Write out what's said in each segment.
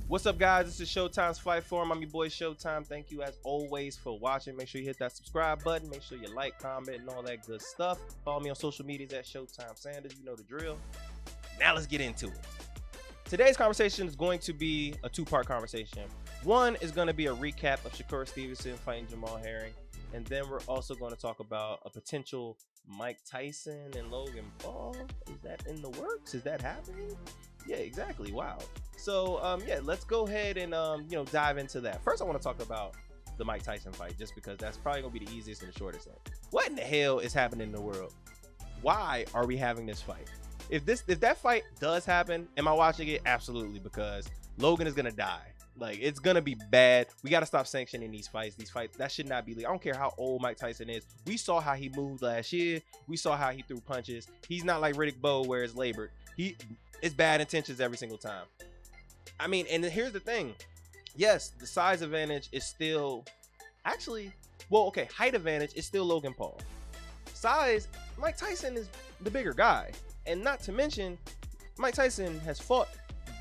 What's up, guys? This is Showtime's Fight Forum. I'm your boy Showtime. Thank you, as always, for watching. Make sure you hit that subscribe button. Make sure you like, comment, and all that good stuff. Follow me on social medias at Showtime Sanders. You know the drill. Now let's get into it. Today's conversation is going to be a two-part conversation. One is going to be a recap of Shakur Stevenson fighting Jamal Herring. And then we're also going to talk about a potential Mike Tyson and Logan Paul. Is that in the works? Is that happening? Yeah, exactly. Wow. So, yeah, let's go ahead and, dive into that. First, I want to talk about the Mike Tyson fight, just because that's probably going to be the easiest and the shortest thing. What in the hell is happening in the world? Why are we having this fight? If that fight does happen, am I watching it? Absolutely, because Logan is going to die. Like, it's going to be bad. We got to stop sanctioning these fights. These fights, that should not be legal. I don't care how old Mike Tyson is. We saw how he moved last year. We saw how he threw punches. He's not like Riddick Bowe, where it's labored. It's bad intentions every single time. I mean, and here's the thing. Yes, the size advantage is still height advantage is still Logan Paul. Size, Mike Tyson is the bigger guy. And not to mention, Mike Tyson has fought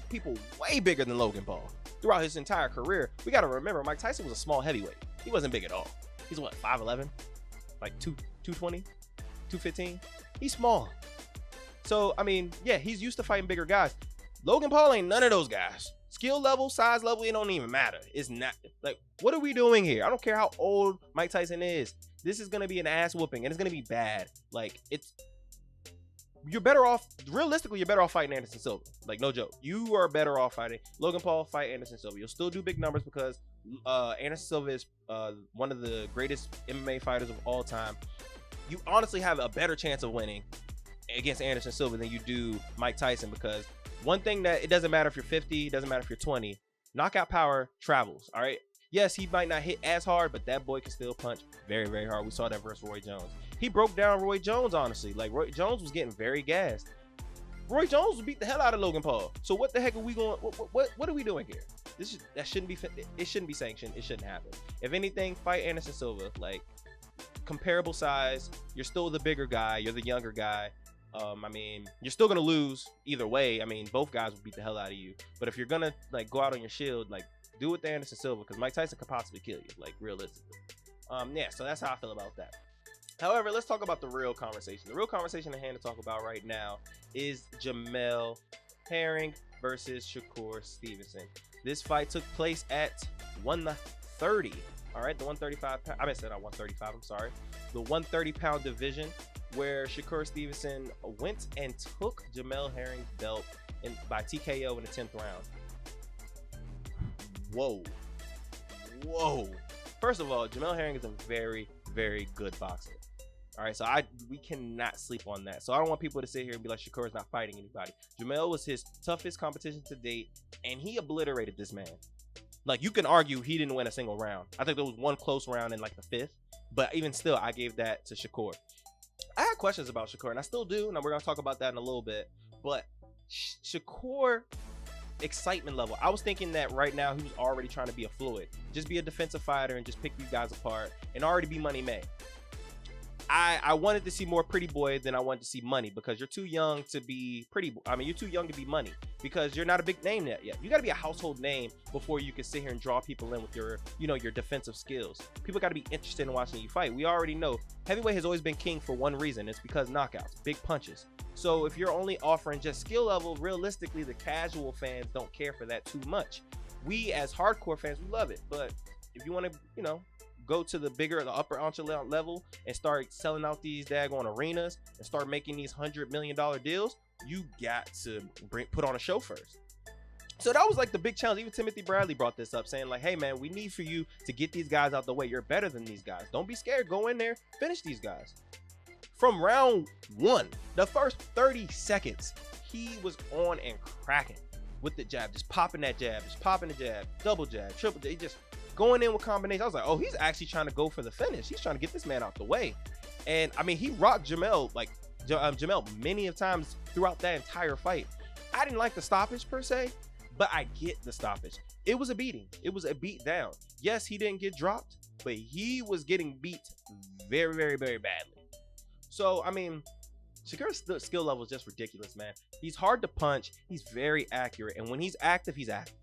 people way bigger than Logan Paul throughout his entire career. We got to remember, Mike Tyson was a small heavyweight. He wasn't big at all. He's what, 5'11", like 220, 215. He's small. So, I mean, yeah, he's used to fighting bigger guys. Logan Paul ain't none of those guys. Skill level, size level, it don't even matter. It's not, like, what are we doing here? I don't care how old Mike Tyson is. This is going to be an ass whooping, and it's going to be bad. Like, you're better off, realistically, you're better off fighting Anderson Silva. Like, no joke. You are better off fighting Logan Paul, fight Anderson Silva. You'll still do big numbers because Anderson Silva is one of the greatest MMA fighters of all time. You honestly have a better chance of winning against Anderson Silva than you do Mike Tyson, because one thing that it doesn't matter if you're 50, it doesn't matter if you're 20, knockout power travels. All right. Yes, he might not hit as hard, but that boy can still punch very, very hard. We saw that versus Roy Jones. He broke down Roy Jones, honestly. Like, Roy Jones was getting very gassed. Roy Jones beat the hell out of Logan Paul. So what the heck are we going? What are we doing here? That shouldn't be. It shouldn't be sanctioned. It shouldn't happen. If anything, fight Anderson Silva. Like, comparable size. You're still the bigger guy. You're the younger guy. I mean, you're still gonna lose either way. I mean, both guys will beat the hell out of you. But if you're gonna, like, go out on your shield, like, do it to Anderson Silva, because Mike Tyson could possibly kill you, like, realistically. Yeah, so that's how I feel about that. However, let's talk about the real conversation. The real conversation at hand to talk about right now is Jamal Herring versus Shakur Stevenson. This fight took place at 130. All right, the 135 pound, I said not 135, I'm sorry. The 130-pound division, where Shakur Stevenson went and took Jamal Herring's belt by TKO in the 10th round. Whoa. First of all, Jamal Herring is a very, very good boxer. All right, so we cannot sleep on that. So I don't want people to sit here and be like, Shakur is not fighting anybody. Jamal was his toughest competition to date, and he obliterated this man. Like, you can argue he didn't win a single round. I think there was one close round in like the 5th, but even still, I gave that to Shakur. I had questions about Shakur, and I still do, and we're going to talk about that in a little bit. But Shakur excitement level, I was thinking that right now he was already trying to be a FLOYD. Just be a defensive fighter and just pick these guys apart and already be money made. I wanted to see more pretty boy than I wanted to see money, because you're too young to be pretty. I mean, you're too young to be money, because you're not a big name yet. You got to be a household name before you can sit here and draw people in with your, your defensive skills. People got to be interested in watching you fight. We already know heavyweight has always been king for one reason. It's because knockouts, big punches. So if you're only offering just skill level, realistically, the casual fans don't care for that too much. We as hardcore fans, we love it. But if you want to, go to the upper echelon level and start selling out these daggone arenas and start making these $100 million deals, you got to put on a show first. So that was like the big challenge. Even Timothy Bradley brought this up, saying like, hey man, we need for you to get these guys out the way. You're better than these guys. Don't be scared. Go in there, finish these guys. From round 1, the first 30 seconds, he was on and cracking with the jab, just popping that jab, just popping the jab, double jab, triple jab, just going in with combinations. I was like, oh, he's actually trying to go for the finish. He's trying to get this man out the way. And I mean, he rocked Jamal, Jamal many of times throughout that entire fight. I didn't like the stoppage per se, but I get the stoppage. It was a beating. It was a beat down. Yes, he didn't get dropped, but he was getting beat very, very, very badly. So, I mean, Shakur's skill level is just ridiculous, man. He's hard to punch. He's very accurate. And when he's active, he's active.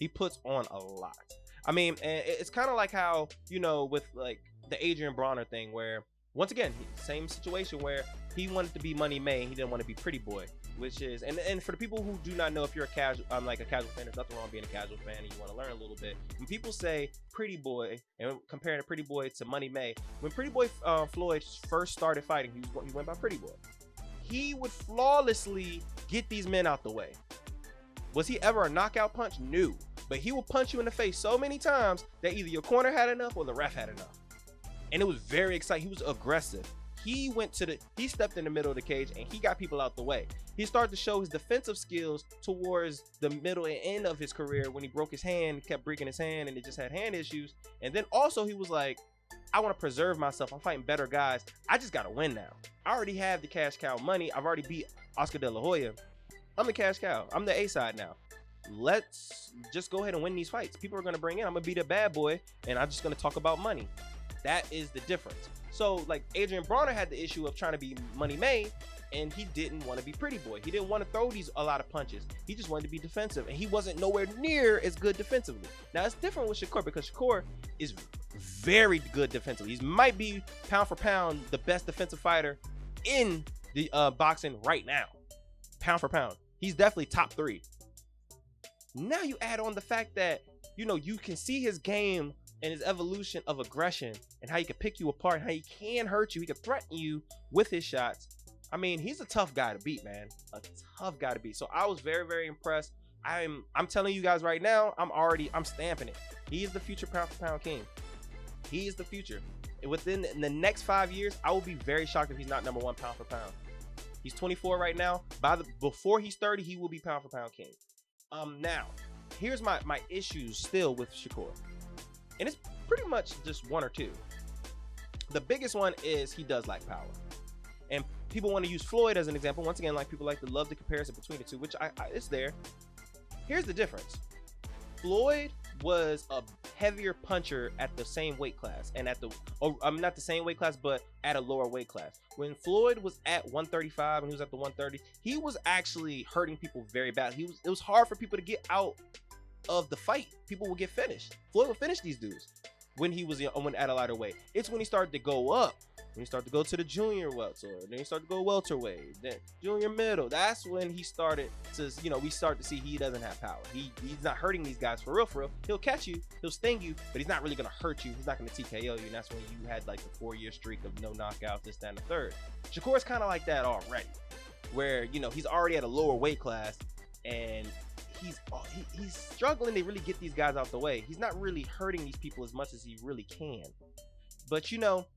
He puts on a lot. I mean, and it's kind of like how, you know, with like the Adrian Bronner thing, where once again, same situation where he wanted to be Money May, he didn't want to be Pretty Boy, which is, and for the people who do not know, if you're a casual, like a casual fan, there's nothing wrong being a casual fan and you want to learn a little bit. When people say Pretty Boy and comparing a Pretty Boy to Money May, when Pretty Boy Floyd first started fighting, he went by Pretty Boy. He would flawlessly get these men out the way. Was he ever a knockout punch? No. But he will punch you in the face so many times that either your corner had enough or the ref had enough. And it was very exciting. He was aggressive. He stepped in the middle of the cage and he got people out the way. He started to show his defensive skills towards the middle and end of his career when he broke his hand, kept breaking his hand, and it just had hand issues. And then also he was like, I want to preserve myself. I'm fighting better guys. I just got to win now. I already have the cash cow money. I've already beat Oscar De La Hoya. I'm the cash cow. I'm the A side now. Let's just go ahead and win these fights. People are going to bring in, I'm going to be the bad boy, and I'm just going to talk about money. That is the difference. So like Adrian Bronner had the issue of trying to be Money May, and he didn't want to be Pretty Boy. He didn't want to throw a lot of punches. He just wanted to be defensive, and he wasn't nowhere near as good defensively. Now it's different with Shakur, because Shakur is very good defensively. He might be pound for pound the best defensive fighter in the boxing right now. Pound for pound, he's definitely top 3. Now you add on the fact that, you know, you can see his game and his evolution of aggression and how he can pick you apart and how he can hurt you. He can threaten you with his shots. I mean, he's a tough guy to beat, man. A tough guy to beat. So I was very, very impressed. I'm telling you guys right now, I'm stamping it. He is the future pound for pound king. He is the future. And within the next 5 years, I will be very shocked if he's not number 1 pound for pound. He's 24 right now. Before he's 30, he will be pound for pound king. Now, here's my issues still with Shakur. And it's pretty much just 1 or 2. The biggest one is he does lack power. And people want to use Floyd as an example. Once again, like people like to love the comparison between the two, which it's there. Here's the difference. Floyd was a heavier puncher at the same weight class, and not the same weight class, but at a lower weight class. When Floyd was at 135 and he was at the 130, he was actually hurting people very bad. It was hard for people to get out of the fight. People would get finished. Floyd would finish these dudes when he was at a lighter weight. It's when he started to go up, when he started to go to the junior welter, then he started to go welterweight, then junior middle. That's when he started to, you know, we start to see he doesn't have power. He's not hurting these guys for real, for real. He'll catch you, he'll sting you, but he's not really gonna hurt you. He's not gonna TKO you, and that's when you had like the 4-year streak of no knockouts, this, that, and the third. Shakur's kind of like that already, where, you know, he's already at a lower weight class, and he's struggling to really get these guys out the way. He's not really hurting these people as much as he really can. But, you know,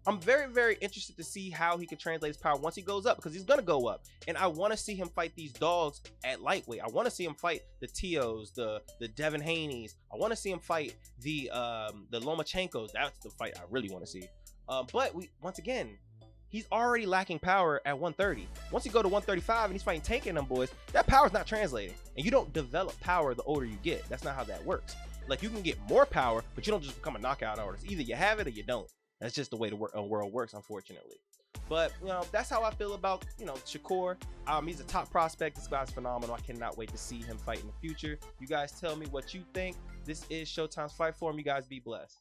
I'm very, very interested to see how he can translate his power once he goes up, because he's going to go up. And I want to see him fight these dogs at lightweight. I want to see him fight the Tios, the Devin Haney's. I want to see him fight the Lomachenkos. That's the fight I really want to see. But once again, he's already lacking power at 130. Once you go to 135 and he's fighting Tank and them boys, that power's not translating. And you don't develop power the older you get. That's not how that works. Like, you can get more power, but you don't just become a knockout artist. Either you have it or you don't. That's just the way the world works, unfortunately. But, you know, that's how I feel about, you know, Shakur. He's a top prospect. This guy's phenomenal. I cannot wait to see him fight in the future. You guys tell me what you think. This is Showtime's Fight Forum. You guys be blessed.